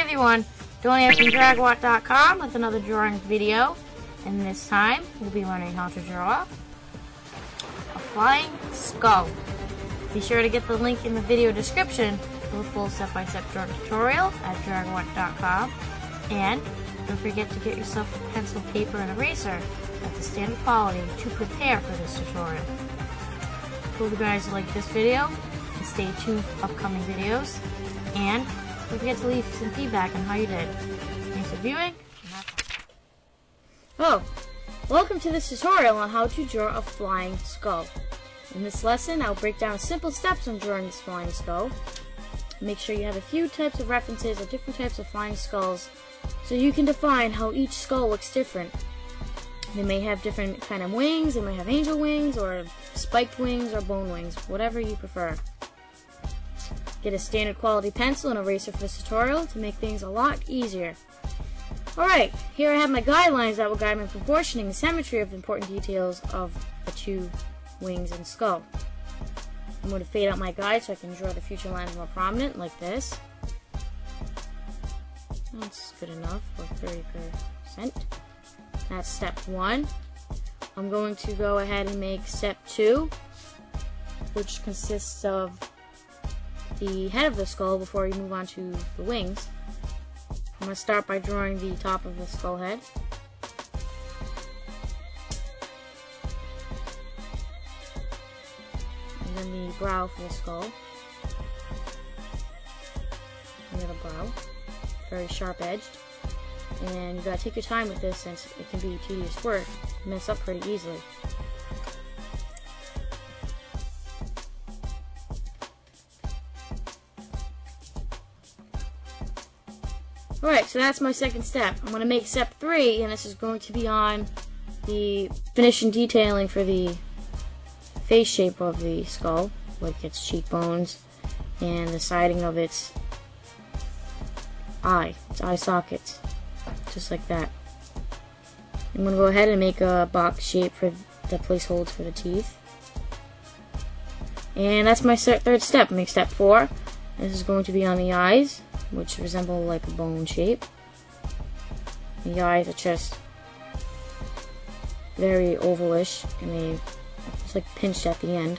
everyone, Donia from Dragwatt.com with another drawing video, and this time we'll be learning how to draw a flying skull. Be sure to get the link in the video description for a full step-by-step drawing tutorial at Dragwatt.com, and don't forget to get yourself a pencil, paper, and eraser at the standard quality to prepare for this tutorial. Hope you guys like this video, and stay tuned for upcoming videos, and don't forget to leave some feedback on how you did. Thanks for viewing. Hello, welcome to this tutorial on how to draw a flying skull. In this lesson, I'll break down simple steps on drawing this flying skull. Make sure you have a few types of references of different types of flying skulls so you can define how each skull looks different. They may have different kind of wings, they may have angel wings, or spiked wings, or bone wings, whatever you prefer. Get a standard quality pencil and eraser for this tutorial to make things a lot easier. Alright, here I have my guidelines that will guide me in proportioning the symmetry of the important details of the two wings and skull. I'm going to fade out my guide so I can draw the future lines more prominent, like this. That's good enough for 30%. That's step 1. I'm going to go ahead and make step 2, which consists of the head of the skull before we move on to the wings. I'm going to start by drawing the top of the skull head. And then the brow for the skull. And the brow. Very sharp edged. And you gotta take your time with this since it can be tedious work. You mess up pretty easily. Alright, so that's my second step. I'm going to make step 3, and this is going to be on the finishing detailing for the face shape of the skull, like its cheekbones and the siding of its eye sockets, just like that. I'm going to go ahead and make a box shape for the placeholders for the teeth. And that's my third step. Make step 4. This is going to be on the eyes, which resemble like a bone shape. The eyes are just very ovalish, and they it's like pinched at the end.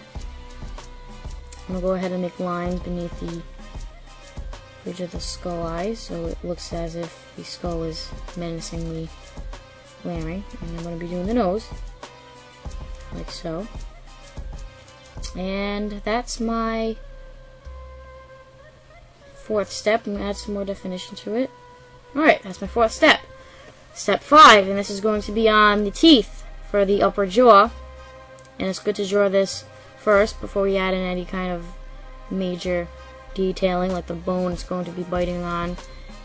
I'm going to go ahead and make lines beneath the bridge of the skull eyes, so it looks as if the skull is menacingly glaring. And I'm going to be doing the nose, like so. And that's my 4th step. I'm going to add some more definition to it. Alright, that's my 4th step. Step 5, and this is going to be on the teeth for the upper jaw. And it's good to draw this first before we add in any kind of major detailing, like the bone it's going to be biting on,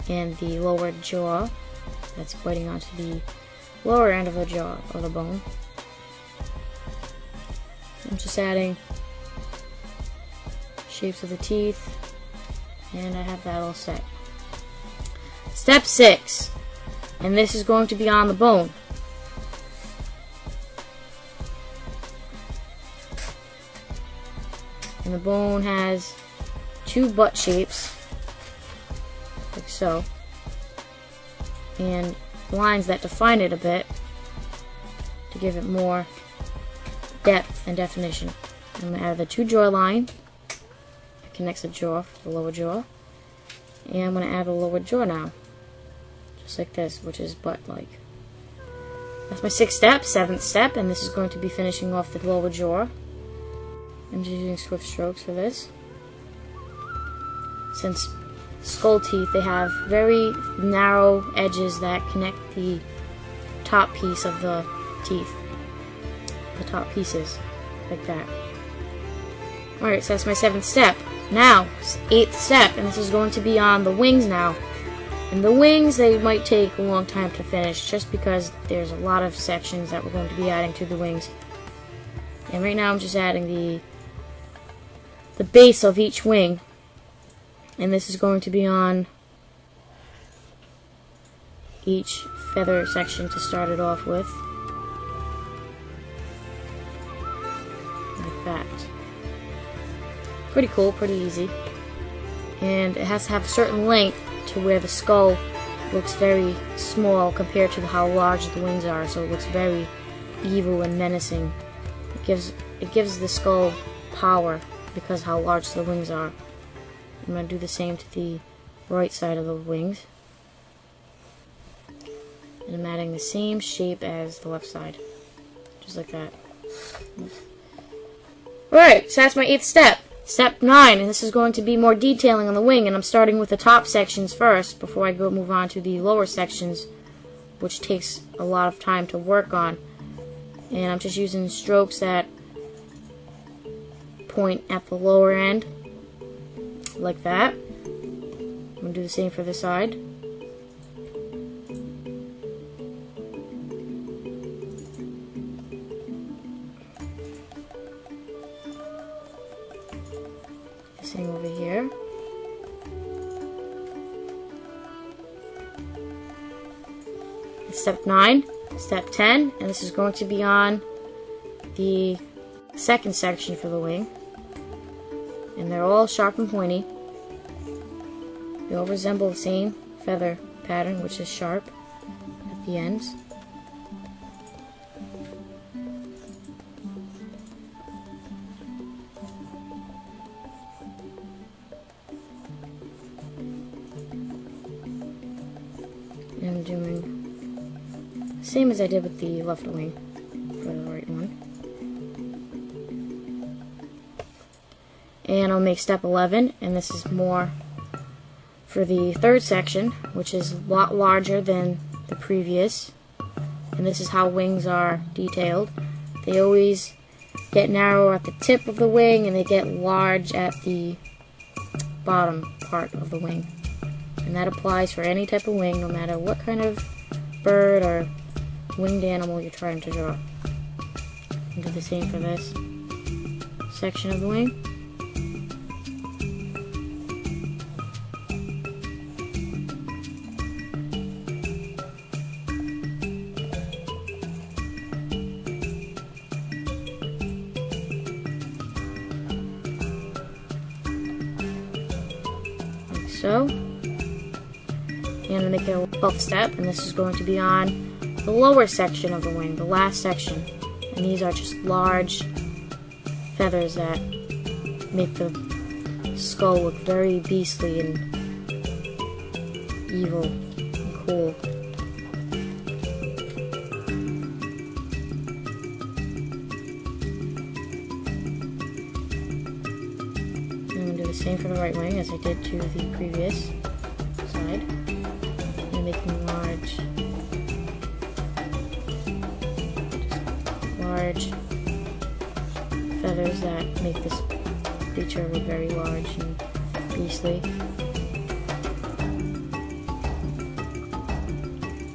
and the lower jaw that's biting onto the lower end of the jaw, of the bone. I'm just adding shapes of the teeth. And I have that all set. Step 6. And this is going to be on the bone. And the bone has 2 butt shapes, like so. And lines that define it a bit to give it more depth and definition. I'm going to add the 2 jaw line. Connects the jaw, the lower jaw, and I'm going to add a lower jaw now, just like this, which is butt-like. That's my 6th step, 7th step, and this is going to be finishing off the lower jaw. I'm just using swift strokes for this. Since skull teeth, they have very narrow edges that connect the top piece of the teeth, the top pieces, like that. Alright, so that's my 7th step. Now, 8th step, and this is going to be on the wings now. And the wings, they might take a long time to finish, just because there's a lot of sections that we're going to be adding to the wings. And right now I'm just adding the base of each wing. And this is going to be on each feather section to start it off with. Like that. Pretty cool, pretty easy. And it has to have a certain length to where the skull looks very small compared to how large the wings are, so it looks very evil and menacing. It gives the skull power because how large the wings are. I'm going to do the same to the right side of the wings. And I'm adding the same shape as the left side. Just like that. Alright, so that's my 8th step. Step 9, and this is going to be more detailing on the wing, and I'm starting with the top sections first before I move on to the lower sections, which takes a lot of time to work on. And I'm just using strokes that point at the lower end, like that. I'm going to do the same for this side. Same over here. Step 9, step 10, and this is going to be on the second section for the wing. And they're all sharp and pointy. They all resemble the same feather pattern, which is sharp at the ends. And I'm doing the same as I did with the left wing for the right one. And I'll make step 11, and this is more for the third section, which is a lot larger than the previous. And this is how wings are detailed. They always get narrow at the tip of the wing, and they get large at the bottom part of the wing. And that applies for any type of wing, no matter what kind of bird or winged animal you're trying to draw. And do the same for this section of the wing. Like so. And I'm going to make it a 12th step, and this is going to be on the lower section of the wing, the last section. And these are just large feathers that make the skull look very beastly and evil and cool. And I'm going to do the same for the right wing as I did to the previous side. Making large feathers that make this creature look very large and beastly.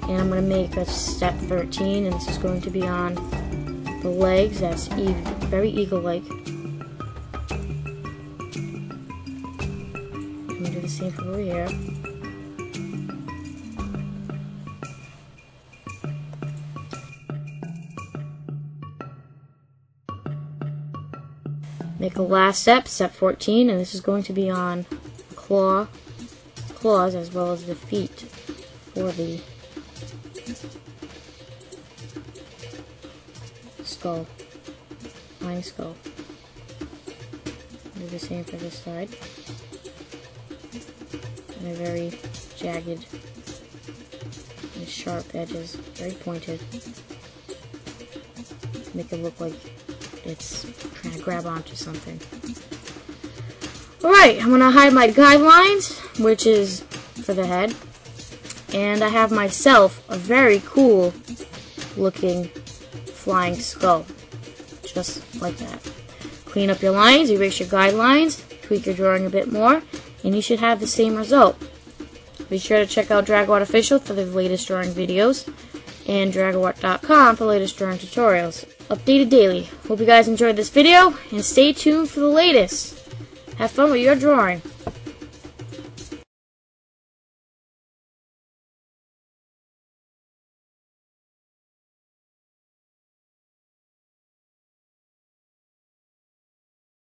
And I'm going to make a step 13, and this is going to be on the legs. That's very eagle-like. I'm going to do the same for over here. Make a last step, step 14, and this is going to be on the claws as well as the feet for the skull, flying skull. Do the same for this side. And they're very jagged and sharp edges, very pointed. Make it look like it's trying to grab onto something. Alright, I'm going to hide my guidelines, which is for the head. And I have myself a very cool looking flying skull. Just like that. Clean up your lines, erase your guidelines, tweak your drawing a bit more, and you should have the same result. Be sure to check out Dragowart Official for the latest drawing videos, and Dragowart.com for the latest drawing tutorials. Updated daily. Hope you guys enjoyed this video, and stay tuned for the latest. Have fun with your drawing.